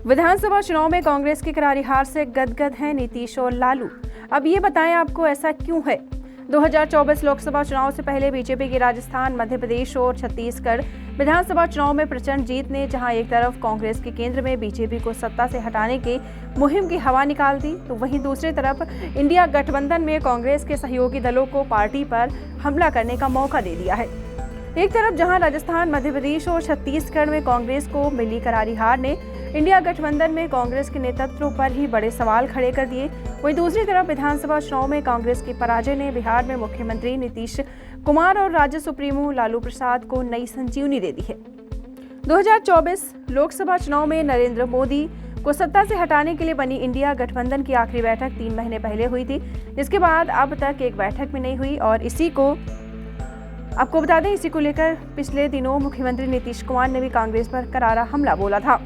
विधानसभा चुनाव में कांग्रेस की करारी हार से गदगद हैं नीतीश और लालू। अब ये बताएं आपको ऐसा क्यों है। 2024 लोकसभा चुनाव से पहले बीजेपी की राजस्थान, मध्य प्रदेश और छत्तीसगढ़ विधानसभा चुनाव में प्रचंड जीत ने जहां एक तरफ कांग्रेस के केंद्र में बीजेपी को सत्ता से हटाने की मुहिम की हवा निकाल दी, तो वहीं दूसरी तरफ इंडिया गठबंधन में कांग्रेस के सहयोगी दलों को पार्टी पर हमला करने का मौका दे दिया है। एक तरफ जहां राजस्थान, मध्य प्रदेश और छत्तीसगढ़ में कांग्रेस को मिली करारी हार ने इंडिया गठबंधन में कांग्रेस के नेतृत्व पर ही बड़े सवाल खड़े कर दिए, वहीं दूसरी तरफ विधानसभा चुनाव में कांग्रेस की पराजय ने बिहार में मुख्यमंत्री नीतीश कुमार और राज्य सुप्रीमो लालू प्रसाद को नई संजीवनी दे दी है। 2024 लोकसभा चुनाव में नरेंद्र मोदी को सत्ता से हटाने के लिए बनी इंडिया गठबंधन की आखिरी बैठक 3 महीने पहले हुई थी, जिसके बाद अब तक एक बैठक भी नहीं हुई और आपको बता दें, इसी को लेकर पिछले दिनों मुख्यमंत्री नीतीश कुमार ने भी कांग्रेस पर करारा हमला बोला था।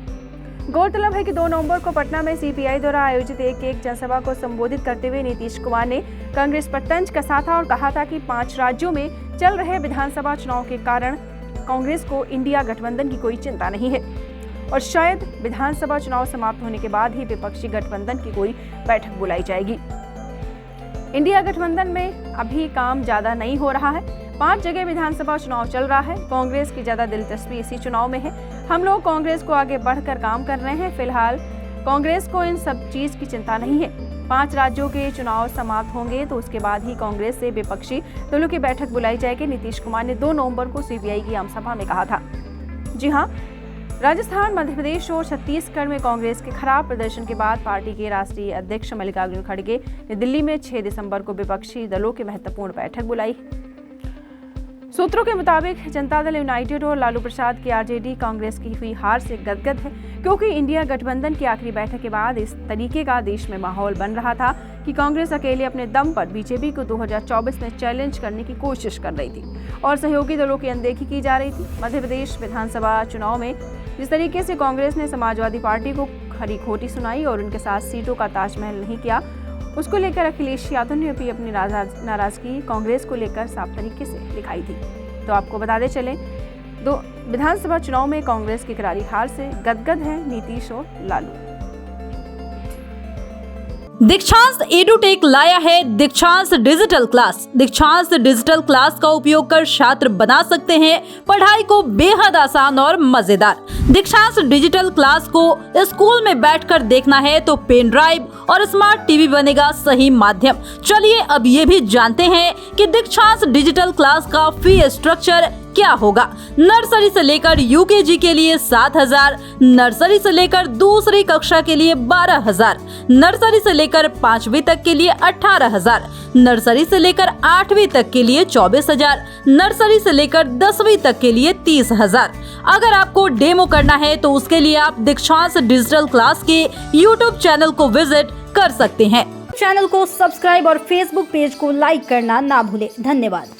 गौरतलब है कि 2 नवंबर को पटना में सीपीआई द्वारा आयोजित एक जनसभा को संबोधित करते हुए नीतीश कुमार ने कांग्रेस पर तंज कसा था और कहा था कि 5 राज्यों में चल रहे विधानसभा चुनाव के कारण कांग्रेस को इंडिया गठबंधन की कोई चिंता नहीं है और शायद विधानसभा चुनाव समाप्त होने के बाद ही विपक्षी गठबंधन की कोई बैठक बुलाई जाएगी। इंडिया गठबंधन में अभी काम ज्यादा नहीं हो रहा है। 5 जगह विधानसभा चुनाव चल रहा है। कांग्रेस की ज्यादा दिलचस्पी इसी चुनाव में है। हम लोग कांग्रेस को आगे बढ़कर काम कर रहे हैं। फिलहाल कांग्रेस को इन सब चीज की चिंता नहीं है। 5 राज्यों के चुनाव समाप्त होंगे तो उसके बाद ही कांग्रेस से विपक्षी दलों की बैठक बुलाई जाएगी। नीतीश कुमार ने 2 नवंबर को सीपीआई की आम सभा में कहा था। जी हाँ, राजस्थान, मध्य प्रदेश और छत्तीसगढ़ में कांग्रेस के खराब प्रदर्शन के बाद पार्टी के राष्ट्रीय अध्यक्ष मल्लिकार्जुन खड़गे ने दिल्ली में 6 दिसंबर को विपक्षी दलों की महत्वपूर्ण बैठक बुलाई। सूत्रों के मुताबिक जनता दल यूनाइटेड और लालू प्रसाद की आरजेडी कांग्रेस की हुई हार से गदगद है, क्योंकि इंडिया गठबंधन की आखिरी बैठक के बाद इस तरीके का देश में माहौल बन रहा था कि कांग्रेस अकेले अपने दम पर बीजेपी को 2024 में चैलेंज करने की कोशिश कर रही थी और सहयोगी दलों की अनदेखी की जा रही थी। मध्य प्रदेश विधानसभा चुनाव में जिस तरीके से कांग्रेस ने समाजवादी पार्टी को खरी खोटी सुनाई और उनके साथ सीटों का ताजमहल नहीं किया, उसको लेकर अखिलेश यादव ने भी अपनी नाराजगी कांग्रेस को लेकर साफ तरीके से दिखाई थी। तो आपको बताते चले, विधानसभा चुनाव में कांग्रेस की करारी हार से गदगद हैं नीतीश और लालू। दीक्षांत एडुटेक लाया है दीक्षांत डिजिटल क्लास। दीक्षांत डिजिटल क्लास का उपयोग कर छात्र बना सकते हैं पढ़ाई को बेहद आसान और मजेदार। दीक्षांत डिजिटल क्लास को स्कूल में बैठकर देखना है तो पेन ड्राइव और स्मार्ट टीवी बनेगा सही माध्यम। चलिए अब ये भी जानते हैं कि दीक्षांत डिजिटल क्लास का फी स्ट्रक्चर क्या होगा। नर्सरी से लेकर यूकेजी के लिए 7,000, नर्सरी से लेकर दूसरी कक्षा के लिए 12,000, नर्सरी से लेकर 5वीं तक के लिए 18,000, नर्सरी से लेकर 8वीं तक के लिए 24,000, नर्सरी से लेकर 10वीं तक के लिए 30,000। अगर आपको डेमो करना है तो उसके लिए आप दीक्षांत डिजिटल क्लास के यूट्यूब चैनल को विजिट कर सकते हैं। चैनल को सब्सक्राइब और फेसबुक पेज को लाइक करना ना भूले। धन्यवाद।